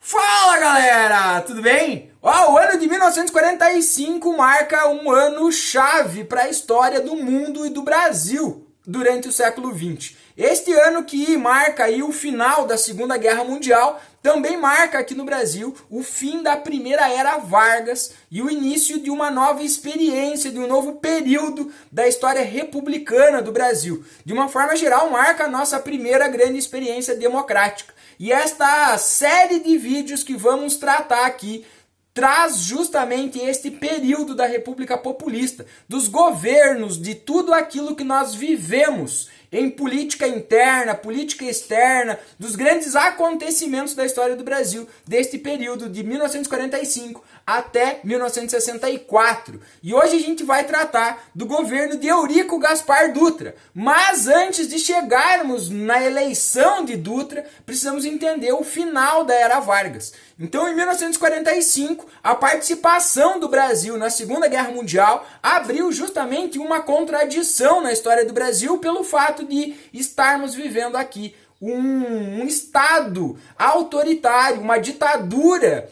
Fala galera, tudo bem? O ano de 1945 marca um ano chave para a história do mundo e do Brasil durante o século XX. Este ano que marca aí o final da Segunda Guerra Mundial, também marca aqui no Brasil o fim da primeira era Vargas e o início de uma nova experiência, de um novo período da história republicana do Brasil. De uma forma geral, marca a nossa primeira grande experiência democrática. E esta série de vídeos que vamos tratar aqui traz justamente este período da República Populista, dos governos, de tudo aquilo que nós vivemos em política interna, política externa, dos grandes acontecimentos da história do Brasil, deste período de 1945 até 1964. E hoje a gente vai tratar do governo de Eurico Gaspar Dutra. Mas antes de chegarmos na eleição de Dutra, precisamos entender o final da Era Vargas. Então, em 1945, a participação do Brasil na Segunda Guerra Mundial abriu justamente uma contradição na história do Brasil pelo fato de estarmos vivendo aqui um Estado autoritário, uma ditadura,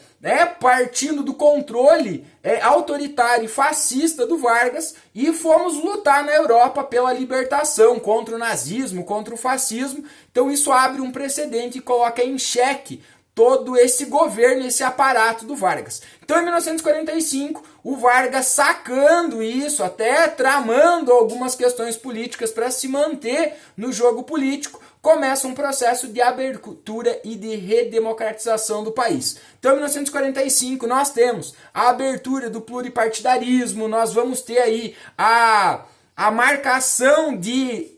partindo do controle autoritário e fascista do Vargas, e fomos lutar na Europa pela libertação contra o nazismo, contra o fascismo. Então isso abre um precedente e coloca em xeque todo esse governo, esse aparato do Vargas. Então, em 1945, o Vargas, sacando isso, até tramando algumas questões políticas para se manter no jogo político, começa um processo de abertura e de redemocratização do país. Então, em 1945, nós temos a abertura do pluripartidarismo, nós vamos ter aí a marcação de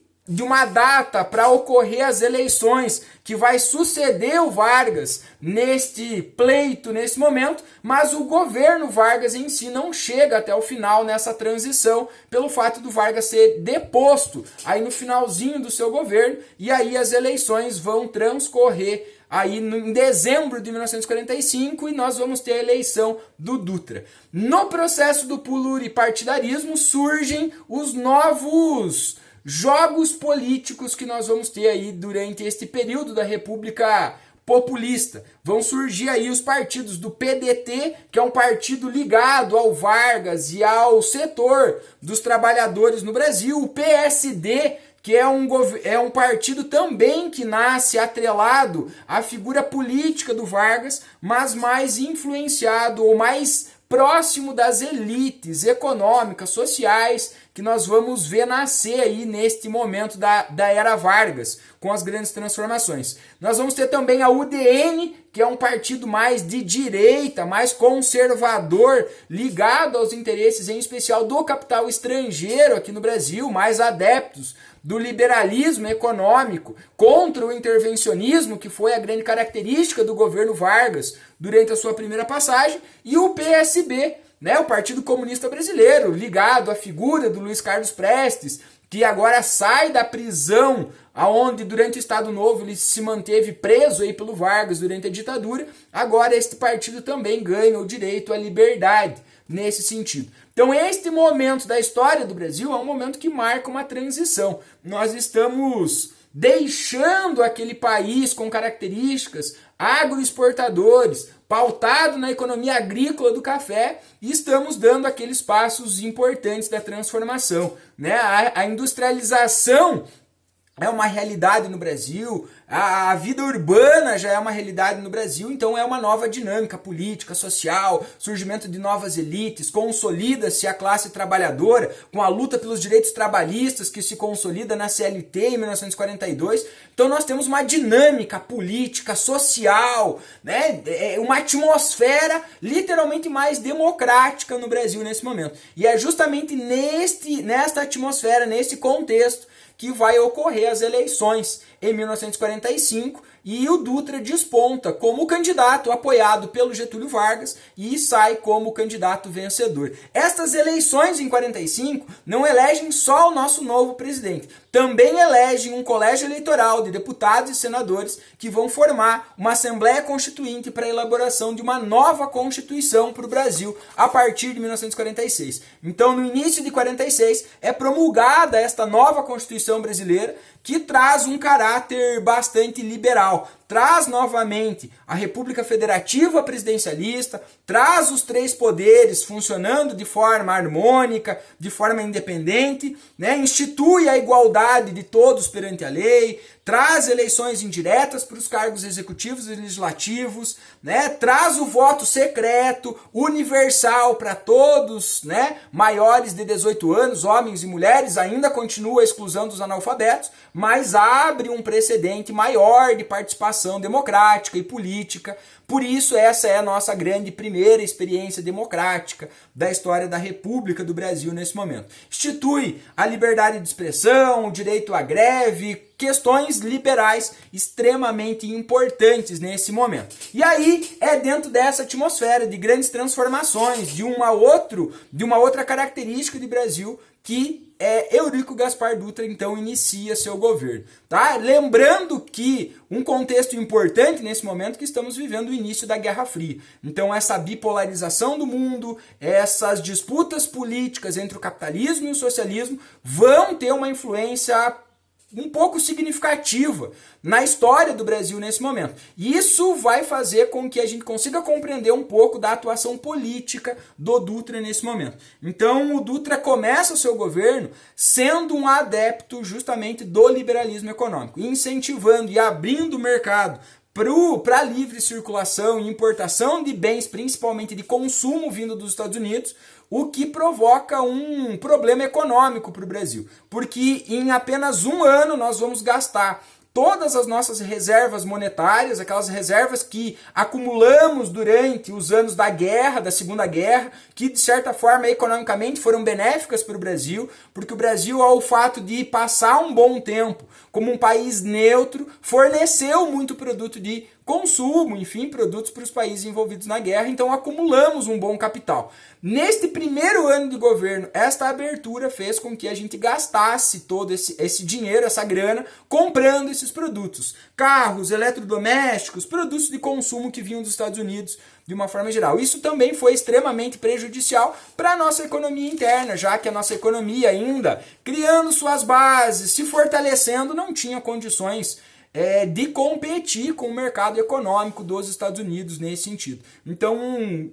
uma data para ocorrer as eleições que vai suceder o Vargas neste pleito, nesse momento, mas o governo Vargas em si não chega até o final nessa transição, pelo fato do Vargas ser deposto aí no finalzinho do seu governo, e aí as eleições vão transcorrer aí em dezembro de 1945 e nós vamos ter a eleição do Dutra. No processo do pluripartidarismo surgem os novos jogos políticos que nós vamos ter aí durante este período da República Populista. Vão surgir aí os partidos do PDT, que é um partido ligado ao Vargas e ao setor dos trabalhadores no Brasil, o PSD, que é um partido também que nasce atrelado à figura política do Vargas, mas mais influenciado ou mais próximo das elites econômicas, sociais, que nós vamos ver nascer aí neste momento da Era Vargas, com as grandes transformações. Nós vamos ter também a UDN, que é um partido mais de direita, mais conservador, ligado aos interesses, em especial, do capital estrangeiro aqui no Brasil, mais adeptos do liberalismo econômico, contra o intervencionismo, que foi a grande característica do governo Vargas durante a sua primeira passagem, e o PSB, o Partido Comunista Brasileiro, ligado à figura do Luiz Carlos Prestes, que agora sai da prisão, aonde durante o Estado Novo ele se manteve preso aí pelo Vargas durante a ditadura. Agora este partido também ganha o direito à liberdade nesse sentido. Então este momento da história do Brasil é um momento que marca uma transição. Nós estamos deixando aquele país com características agroexportadores, pautado na economia agrícola do café, e estamos dando aqueles passos importantes da transformação. A industrialização é uma realidade no Brasil, a vida urbana já é uma realidade no Brasil, então é uma nova dinâmica política, social, surgimento de novas elites, consolida-se a classe trabalhadora com a luta pelos direitos trabalhistas que se consolida na CLT em 1942. Então nós temos uma dinâmica política, social, uma atmosfera literalmente mais democrática no Brasil nesse momento. E é justamente nesta atmosfera, nesse contexto, que vai ocorrer as eleições em 1945 e o Dutra desponta como candidato apoiado pelo Getúlio Vargas e sai como candidato vencedor. Estas eleições em 45 não elegem só o nosso novo presidente, também elegem um colégio eleitoral de deputados e senadores que vão formar uma Assembleia Constituinte para a elaboração de uma nova Constituição para o Brasil a partir de 1946. Então, no início de 46, é promulgada esta nova Constituição brasileira que traz um caráter bastante liberal, traz novamente a República Federativa presidencialista, traz os três poderes funcionando de forma harmônica, de forma independente, né? Institui a igualdade de todos perante a lei, traz eleições indiretas para os cargos executivos e legislativos, né? Traz o voto secreto, universal para todos, né? Maiores de 18 anos, homens e mulheres, ainda continua a exclusão dos analfabetos, mas abre um precedente maior de participação democrática e política. Por isso, essa é a nossa grande primeira experiência democrática da história da República do Brasil nesse momento. Institui a liberdade de expressão, o direito à greve, questões liberais extremamente importantes nesse momento. E aí é dentro dessa atmosfera de grandes transformações, de uma outra característica do Brasil que Eurico Gaspar Dutra então inicia seu governo. Tá? Lembrando que um contexto importante nesse momento que estamos vivendo o início da Guerra Fria. Então essa bipolarização do mundo, essas disputas políticas entre o capitalismo e o socialismo vão ter uma influência um pouco significativa na história do Brasil nesse momento. E isso vai fazer com que a gente consiga compreender um pouco da atuação política do Dutra nesse momento. Então o Dutra começa o seu governo sendo um adepto justamente do liberalismo econômico, incentivando e abrindo o mercado para a livre circulação e importação de bens, principalmente de consumo vindo dos Estados Unidos, o que provoca um problema econômico para o Brasil. Porque em apenas um ano nós vamos gastar todas as nossas reservas monetárias, aquelas reservas que acumulamos durante os anos da guerra, da Segunda Guerra, que de certa forma economicamente foram benéficas para o Brasil, porque o Brasil, ao fato de passar um bom tempo como um país neutro, forneceu muito produto de consumo, enfim, produtos para os países envolvidos na guerra, então acumulamos um bom capital. Neste primeiro ano de governo, esta abertura fez com que a gente gastasse todo esse dinheiro, essa grana, comprando esses produtos. Carros, eletrodomésticos, produtos de consumo que vinham dos Estados Unidos de uma forma geral. Isso também foi extremamente prejudicial para a nossa economia interna, já que a nossa economia ainda, criando suas bases, se fortalecendo, não tinha condições de competir com o mercado econômico dos Estados Unidos nesse sentido. Então,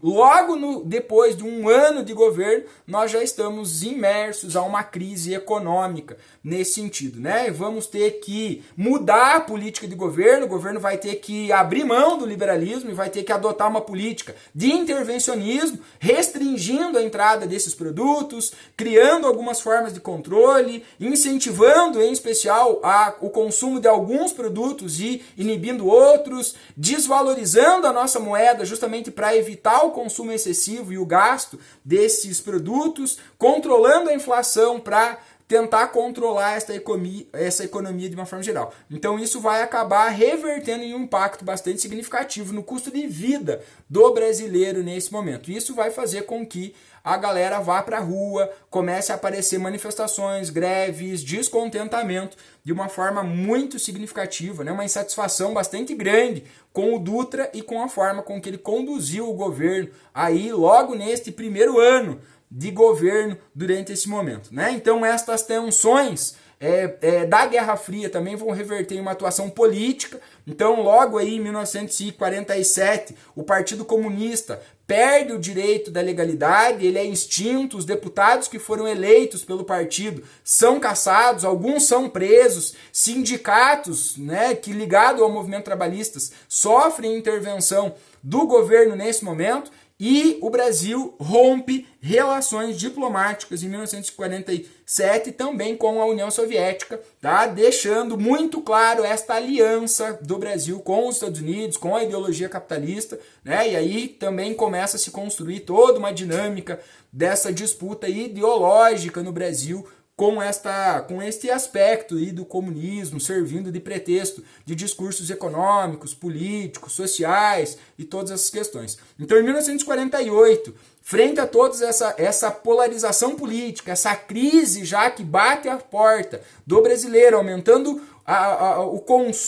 logo depois de um ano de governo, nós já estamos imersos a uma crise econômica nesse sentido, né? Vamos ter que mudar a política de governo, o governo vai ter que abrir mão do liberalismo e vai ter que adotar uma política de intervencionismo, restringindo a entrada desses produtos, criando algumas formas de controle, incentivando em especial o consumo de alguns produtos e inibindo outros, desvalorizando a nossa moeda justamente para evitar o consumo excessivo e o gasto desses produtos, controlando a inflação para tentar controlar essa economia de uma forma geral. Então isso vai acabar revertendo em um impacto bastante significativo no custo de vida do brasileiro nesse momento. Isso vai fazer com que a galera vá para a rua, comece a aparecer manifestações, greves, descontentamento de uma forma muito significativa, né? Uma insatisfação bastante grande com o Dutra e com a forma com que ele conduziu o governo aí logo neste primeiro ano de governo durante esse momento, né? Então estas tensões da Guerra Fria também vão reverter em uma atuação política. Então logo aí em 1947 o Partido Comunista perde o direito da legalidade, ele é extinto, os deputados que foram eleitos pelo partido são cassados, alguns são presos, sindicatos, né, que ligado ao movimento trabalhista sofrem intervenção do governo nesse momento. E o Brasil rompe relações diplomáticas em 1947 também com a União Soviética, tá? Deixando muito claro esta aliança do Brasil com os Estados Unidos, com a ideologia capitalista, né? E aí também começa a se construir toda uma dinâmica dessa disputa ideológica no Brasil com este aspecto aí do comunismo servindo de pretexto de discursos econômicos, políticos, sociais e todas essas questões. Então, em 1948, frente a toda essa polarização política, essa crise já que bate a porta do brasileiro, aumentando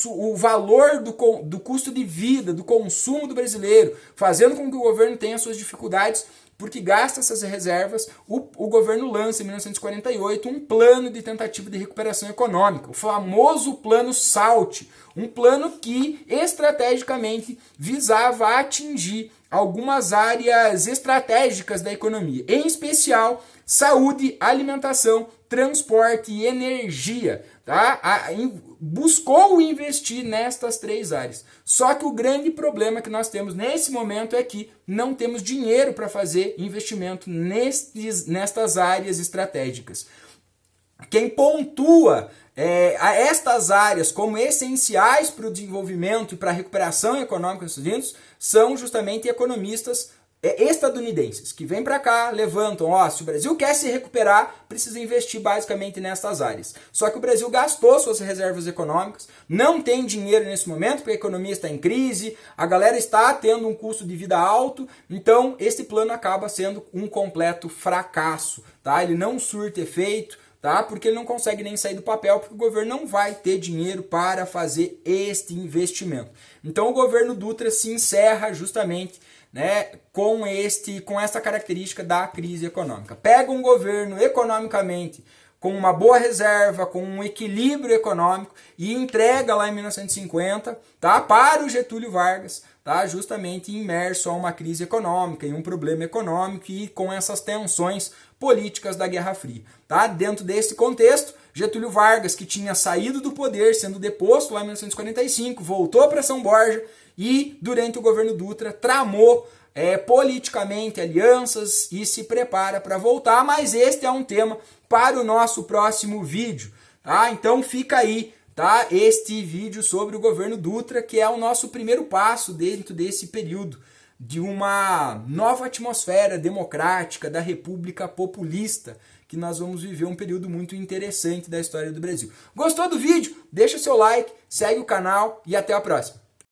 o valor do custo de vida, do consumo do brasileiro, fazendo com que o governo tenha suas dificuldades, porque gasta essas reservas, o governo lança em 1948 um plano de tentativa de recuperação econômica, o famoso Plano SALT, um plano que estrategicamente visava atingir algumas áreas estratégicas da economia, em especial saúde, alimentação, transporte e energia. Tá? Buscou investir nestas 3 áreas. Só que o grande problema que nós temos nesse momento é que não temos dinheiro para fazer investimento nestas áreas estratégicas. Quem pontua a estas áreas como essenciais para o desenvolvimento e para a recuperação econômica dos Estados Unidos são justamente economistas estadunidenses, que vêm para cá, levantam, se o Brasil quer se recuperar, precisa investir basicamente nessas áreas. Só que o Brasil gastou suas reservas econômicas, não tem dinheiro nesse momento, porque a economia está em crise, a galera está tendo um custo de vida alto, então esse plano acaba sendo um completo fracasso, tá? Ele não surte efeito, tá? Porque ele não consegue nem sair do papel, porque o governo não vai ter dinheiro para fazer este investimento. Então o governo Dutra se encerra justamente com essa característica da crise econômica. Pega um governo economicamente com uma boa reserva, com um equilíbrio econômico e entrega lá em 1950, tá, para o Getúlio Vargas, tá, justamente imerso a uma crise econômica e um problema econômico e com essas tensões políticas da Guerra Fria. Tá? Dentro desse contexto, Getúlio Vargas, que tinha saído do poder, sendo deposto lá em 1945, voltou para São Borja e, durante o governo Dutra, tramou politicamente alianças e se prepara para voltar, mas este é um tema para o nosso próximo vídeo. Tá? Então fica aí, tá, este vídeo sobre o governo Dutra, que é o nosso primeiro passo dentro desse período de uma nova atmosfera democrática da República Populista, que nós vamos viver um período muito interessante da história do Brasil. Gostou do vídeo? Deixa seu like, segue o canal e até a próxima.